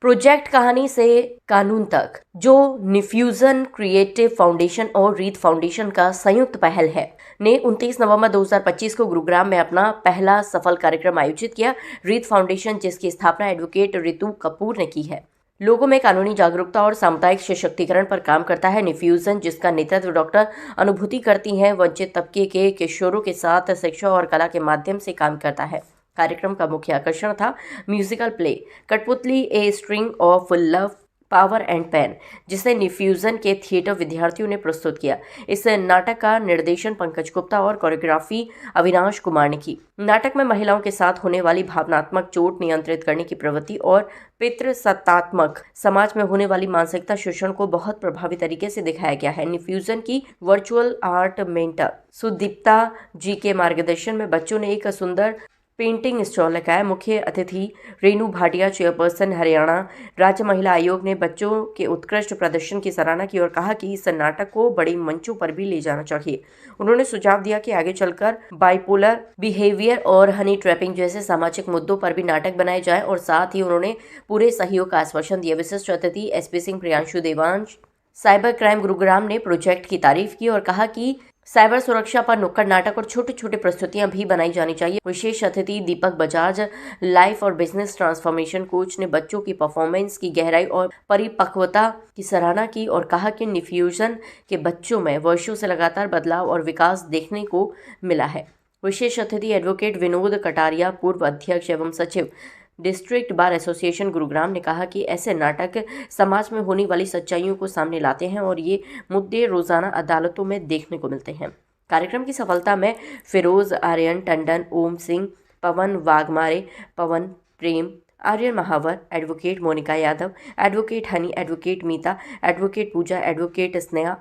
Project कहानी से कानून तक, जो निफ्यूजन क्रिएटिव फाउंडेशन और रीत फाउंडेशन का संयुक्त पहल है, ने 29 नवंबर 2025 को गुरुग्राम में अपना पहला सफल कार्यक्रम आयोजित किया। रीत फाउंडेशन, जिसकी स्थापना एडवोकेट रितु कपूर ने की है, लोगों में कानूनी जागरूकता और सामुदायिक सशक्तिकरण पर काम करता है। निफ्यूजन, जिसका नेतृत्व डॉक्टर अनुभूति करती हैं, वंचित तबके के किशोरों के साथ शिक्षा और कला के माध्यम से काम करता है। कार्यक्रम का मुख्य आकर्षण था musical play Kathputli a string of love, power and pain, जिसे निफ्यूजन के थिएटर विद्यार्थियों ने प्रस्तुत किया। इस नाटक का निर्देशन पंकज गुप्ता और कोरियोग्राफी अविनाश कुमार ने की। नाटक में महिलाओं के साथ होने वाली भावनात्मक चोट नियंत्रित करने की प्रवृत्ति और पितृसत्तात्मक समाज में होने वाली मानसिकता शोषण को बहुत प्रभावी तरीके से दिखाया गया है। निफ्यूजन की वर्चुअल आर्ट मेंटर सुदीप्ता जी के मार्गदर्शन में बच्चों ने एक सुंदर पेंटिंग स्टॉल लगाया। मुख्य अतिथि रेणु भाटिया, चेयरपर्सन हरियाणा राज्य महिला आयोग, ने बच्चों के उत्कृष्ट प्रदर्शन की सराहना की और कहा कि इस नाटक को बड़े मंचों पर भी ले जाना चाहिए। उन्होंने सुझाव दिया कि आगे चलकर बाइपोलर बिहेवियर और हनी ट्रैपिंग जैसे सामाजिक मुद्दों पर भी नाटक बनाए जाए, और साथ ही उन्होंने पूरे सहयोग का आश्वासन दिया। विशिष्ट अतिथि SP Singh, Priyanshu Devansh, cyber crime Gurugram, ने प्रोजेक्ट की तारीफ की और कहा कि साइबर सुरक्षा पर नुक्कड़ नाटक और छोटे छोटे प्रस्तुतियां भी बनाई जानी चाहिए। विशेष अतिथि दीपक बजाज, लाइफ और बिजनेस ट्रांसफॉर्मेशन कोच, ने बच्चों की परफॉर्मेंस की गहराई और परिपक्वता की सराहना की और कहा कि निफ्यूजन के बच्चों में वर्षों से लगातार बदलाव और विकास देखने को मिला है। विशेष अतिथि एडवोकेट विनोद कटारिया, पूर्व अध्यक्ष एवं सचिव डिस्ट्रिक्ट बार एसोसिएशन गुरुग्राम, ने कहा कि ऐसे नाटक समाज में होने वाली सच्चाइयों को सामने लाते हैं और ये मुद्दे रोजाना अदालतों में देखने को मिलते हैं। कार्यक्रम की सफलता में Firoz Aryan Tandon, Om Singh, Pawan Waghmare, Pawan Prem, Aryan Mahawar, advocate Monika Yadav, advocate Honey, advocate Meeta, advocate Pooja, advocate Sneha,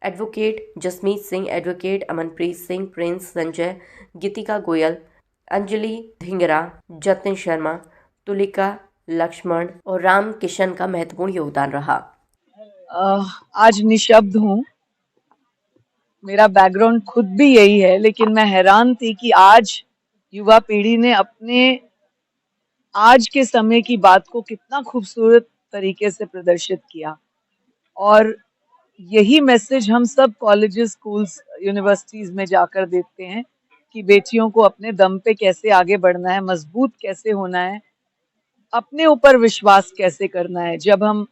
advocate Jasmeet Singh, advocate Amanpreet Singh, Prince Sanjay, Geetika Goyal, Anjali Dhingra, Jatin Sharma, Tulika Laxman और राम किशन का महत्वपूर्ण योगदान रहा। आज निशब्द हूँ। मेरा बैकग्राउंड खुद भी यही है, लेकिन मैं हैरान थी कि आज युवा पीढ़ी ने अपने आज के समय की बात को कितना खूबसूरत तरीके से प्रदर्शित किया। और यही मैसेज हम सब कॉलेजेस, स्कूल्स, यूनिवर्सिटीज में जाकर देते हैं कि बेटियों को अपने दम पे कैसे आगे बढ़ना है, मजबूत कैसे होना है, अपने ऊपर विश्वास कैसे करना है। जब हम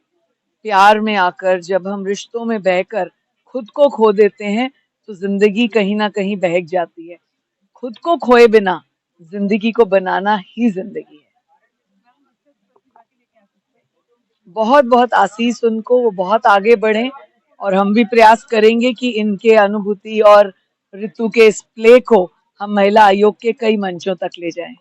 प्यार में आकर, जब हम रिश्तों में बहकर खुद को खो देते हैं तो जिंदगी कहीं ना कहीं बहक जाती है। खुद को खोए बिना जिंदगी को बनाना ही जिंदगी है। बहुत बहुत आशीष उनको, वो बहुत आगे बढ़े और हम भी प्रयास करेंगे कि इनके अनुभूति और ऋतु के इस प्ले को हम महिला आयोग के कई मंचों तक ले जाएं।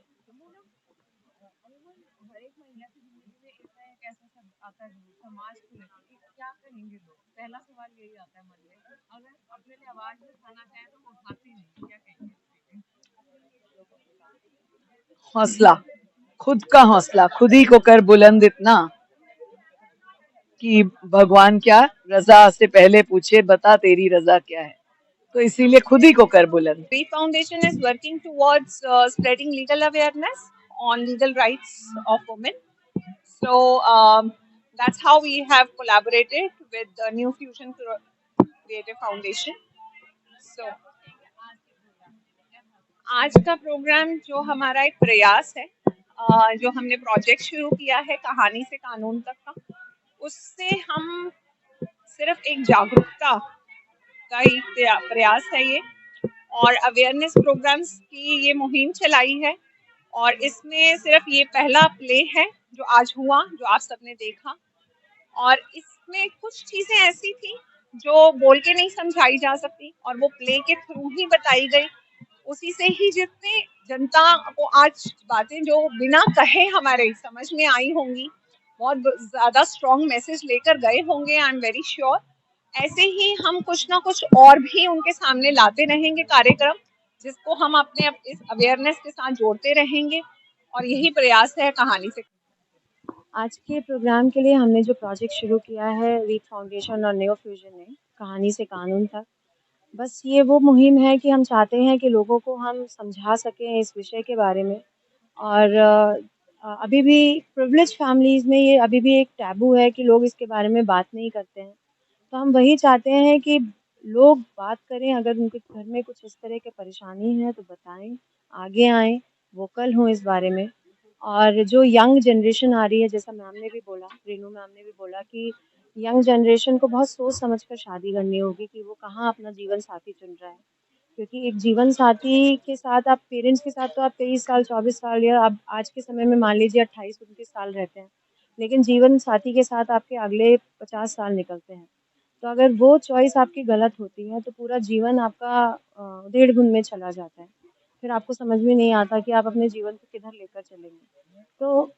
हौसला, खुद का हौसला, खुद ही को कर बुलंद इतना कि भगवान क्या रजा से पहले पूछे, बता तेरी रजा क्या है। तो इसीलिए खुद ही को कर बुलंद। REET Foundation is working towards spreading legal awareness on legal rights of women. So that's how we have collaborated with the New Fusion Creative Foundation. So आज का प्रोग्राम जो हमारा एक प्रयास है, जो हमने प्रोजेक्ट शुरू किया है कहानी से कानून तक का, उससे हम सिर्फ एक जागरूकता का ही प्रयास है ये, और अवेयरनेस प्रोग्राम्स की ये मुहिम चलाई है। और इसमें सिर्फ ये पहला प्ले है जो आज हुआ, जो आप सबने देखा। और इसमें कुछ चीजें ऐसी थी जो बोल के नहीं समझाई जा सकती और वो प्ले के थ्रू ही बताई गई। उसी से ही जितने जनता को आज बातें जो बिना कहे हमारे समझ में आई होंगी, बहुत ज्यादा स्ट्रॉन्ग मैसेज लेकर गए होंगे। आई एम वेरी श्योर ऐसे ही हम कुछ ना कुछ और भी उनके सामने लाते रहेंगे कार्यक्रम, जिसको हम अपने इस अवेयरनेस के साथ जोड़ते रहेंगे। और यही प्रयास है कहानी से। आज के प्रोग्राम के लिए हमने जो प्रोजेक्ट शुरू किया है रीट फाउंडेशन और न्यू फ्यूजन ने, कहानी से कानून तक, बस ये वो मुहिम है कि हम चाहते हैं कि लोगों को हम समझा सकें इस विषय के बारे में। और अभी भी प्रिविलेज फैमिलीज़ में ये अभी भी एक टैबू है कि लोग इसके बारे में बात नहीं करते हैं। तो हम वही चाहते हैं कि लोग बात करें, अगर उनके घर में कुछ इस तरह की परेशानी है तो बताएँ, आगे आएँ, वोकल हों इस बारे में। और जो यंग जनरेशन आ रही है, जैसा मैम ने भी बोला, रेनू मैम ने भी बोला कि यंग जनरेशन को बहुत सोच समझ कर शादी करनी होगी कि वो कहाँ अपना जीवन साथी चुन रहा है। क्योंकि एक जीवन साथी के साथ आप पेरेंट्स के साथ तो आप 23 साल, 24 साल या अब आज के समय में मान लीजिए 28-29 साल रहते हैं। लेकिन जीवन साथी के साथ आपके अगले 50 साल निकलते हैं। तो अगर वो चॉइस आपकी गलत होती है तो पूरा जीवन आपका उधेड़-बुन में चला जाता है। फिर आपको समझ में नहीं आता कि आप अपने जीवन को किधर लेकर चलेंगे। तो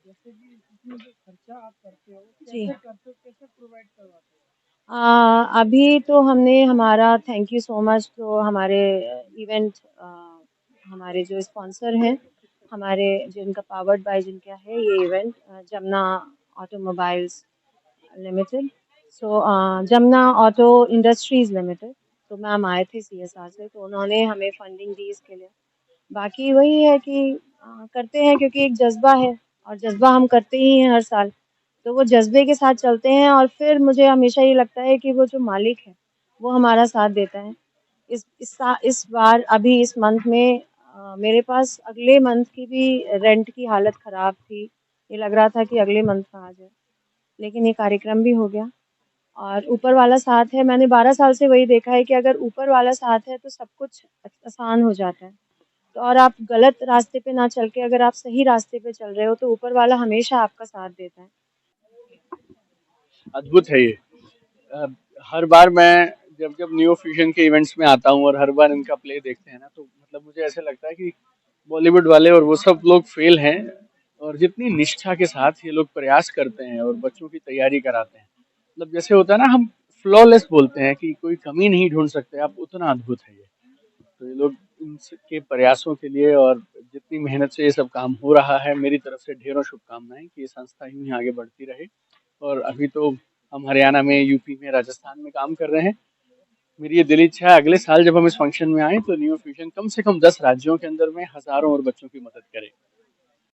जैसे कि इसमें जो खर्चा आप करते हो, जी। कैसे करते हो, कैसे प्रोवाइड करवाते हो? अभी तो हमने हमारा थैंक यू सो मच तो हमारे इवेंट हमारे जो स्पॉन्सर हैं, हमारे जिनका पावर्ड बाय जिनका है ये इवेंट जमुना ऑटोमोबाइल्स लिमिटेड। सो जमुना ऑटो इंडस्ट्रीज़ लिमिटेड। तो मैम आए थे सीएसआर से, तो उन्होंने हमें फंडिंग दी इसके लिए। बाकी वही है कि करते हैं क्योंकि एक जज़्बा है और जज़्बा हम करते ही हैं हर साल। तो वो जज़्बे के साथ चलते हैं और फिर मुझे हमेशा ये लगता है कि वो जो मालिक है, वो हमारा साथ देता है। इस बार अभी इस मंथ में मेरे पास अगले मंथ की भी रेंट की हालत ख़राब थी। ये लग रहा था कि अगले मंथ का आ जाए, लेकिन ये कार्यक्रम भी हो गया और ऊपर वाला साथ है। मैंने 12 साल से वही देखा है कि अगर ऊपर वाला साथ है तो सब कुछ आसान हो जाता है। तो और आप गलत रास्ते पे ना चल के अगर आप सही रास्ते पे चल रहे हो तो ऊपर वाला हमेशा आपका साथ देता है। अद्भुत है ये। अ, हर बार मैं जब जब न्यू फ्यूजन के इवेंट्स में आता हूँ और हर बार इनका प्ले देखते हैं ना, तो मतलब मुझे ऐसा लगता है कि बॉलीवुड वाले और वो सब लोग फेल हैं, और जितनी निष्ठा के साथ ये लोग प्रयास करते हैं और बच्चों की तैयारी कराते हैं, मतलब जैसे होता है ना, हम फ्लॉलेस बोलते हैं कि कोई कमी नहीं ढूंढ सकते आप, उतना अद्भुत है ये। तो ये लोग इनके प्रयासों के लिए और जितनी मेहनत से ये सब काम हो रहा है, मेरी तरफ से ढेरों शुभकामनाएं कि ये संस्था यूं ही आगे बढ़ती रहे। और अभी तो हम हरियाणा में, यूपी में, राजस्थान में काम कर रहे हैं। मेरी ये दिल इच्छा है अगले साल जब हम इस फंक्शन में आए तो न्यू फ्यूजन कम से कम 10 राज्यों के अंदर में हजारों और बच्चों की मदद करे।